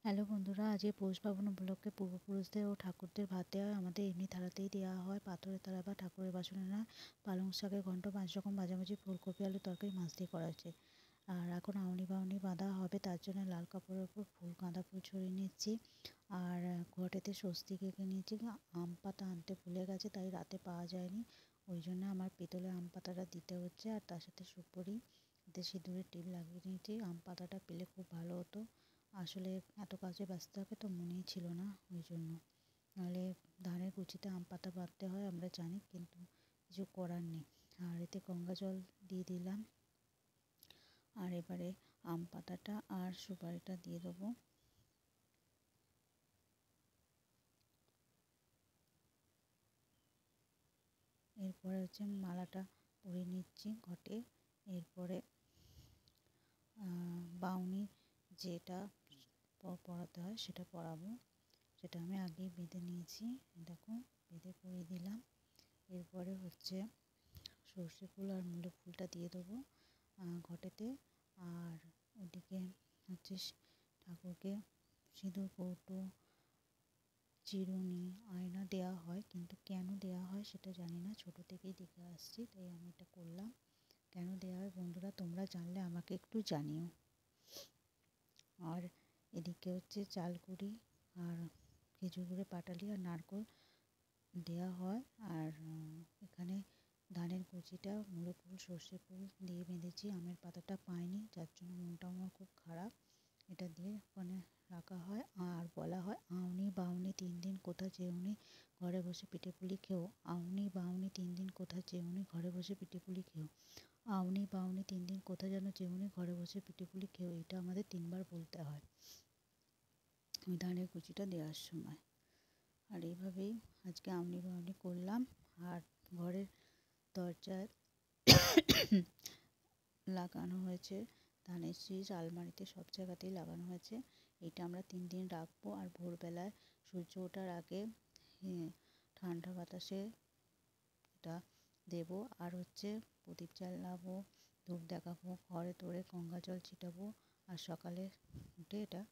Hello বন্ধুরা, আজকে পৌষ পার্বণ উপলক্ষে পূর্বপুরুষদের ও ঠাকুরদের ভাত দেওয়া হয়। আমাদের এমনি থালাতেই দেওয়া হয়, পাথরের থালা বা ঠাকুরের বাসনে না। পালং শাকের ঘন্ট, 5 রকম ভাজাভাজি, ফুলকপি আলু তরকারি, মাছ দিয়ে করা হয়েছে। আর এখন আউনি বাউনি বাঁধা হবে, তার জন্য লাল কাপড়ের উপর গাঁদা ফুল ছড়িয়ে নিচ্ছি। আর ঘটেতে স্বস্তিক এঁকে নিয়েছি। আম পাতা আনতে ভুলে গেছে, তাই রাতে পাওয়া যায়নি, ওই জন্য আমার পিতলের আম পাতাটা দিতে হচ্ছে। আর তার সাথে সুপুরি, এতে সিঁদুরের টিপ লাগিয়ে নিয়েছি। আম পাতাটা পেলে খুব ভালো হতো, আসলে এত কাজে ব্যস্ত থাকে তো মনেই ছিল না, ওই জন্য। নাহলে ধানের কুচিতে আম পাতা বাঁধতে হয় আমরা জানি, কিন্তু কিছু করার নেই। আর এতে গঙ্গা জল দিয়ে দিলাম। আর এবারে আম পাতাটা আর সুপারিটা দিয়ে দেবো। এরপরে হচ্ছে মালাটা পরিয়ে নিচ্ছি ঘটে। এরপরে বাউনি যেটা পরাতে হয় সেটা পরাবো, সেটা আমি আগেই বেঁধে নিয়েছি। দেখো, বেঁধে পরিয়ে দিলাম। এরপরে হচ্ছে সর্ষে ফুল আর মূলো ফুলটা দিয়ে দেবো ঘটেতে। আর ওদিকে হচ্ছে ঠাকুরকে সিঁদুর কৌটো, চিরুনি, আয়না দেওয়া হয়, কিন্তু কেন দেওয়া হয় সেটা জানি না, ছোটো থেকেই দেখে আসছি, তাই আমি এটা করলাম। কেন দেওয়া হয় বন্ধুরা তোমরা জানলে আমাকে একটু জানিও। আর এদিকে হচ্ছে চালকুড়ি আর খেজুর গুড়ে পাটালি আর নারকেল দেওয়া হয়। আর এখানে ধানের কুচিটা, মূলো ফুল, সর্ষে ফুল দিয়ে বেঁধেছি। আমের পাতাটা পাইনি, যার জন্য মনটা আমার খুব খারাপ। এটা দিয়ে ওখানে রাখা হয়। আর বলা হয় আউনি বাউনি 3 দিন কোথা যেওনি, ঘরে বসে পিঠে পুলি খেও। আউনি বাউনি 3 দিন কোথা যেওনি, ঘরে বসে পিঠে পুলি খেও। আউনি বাউনি 3 দিন কোথা যেন যেওনি, ঘরে বসে পিঠে পুলি খেও। এটা আমাদের 3বার বলতে হয় ওই ধানের কুচিটা দেওয়ার সময়। আর এইভাবেই আজকে আউনি বাউনি করলাম। আর ঘরের দরজায় লাগানো হয়েছে ধানের শীষ, আলমারিতে সব জায়গাতেই লাগানো হয়েছে। এটা আমরা 3 দিন রাখবো। আর ভোরবেলায় সূর্য ওঠার আগে ঠান্ডা বাতাসে এটা দেবো। আর হচ্ছে প্রদীপ জ্বালাবো, ধূপ দেখাবো, ঘরে তোড়ে গঙ্গা জল ছিটাবো। আর সকালে উঠে এটা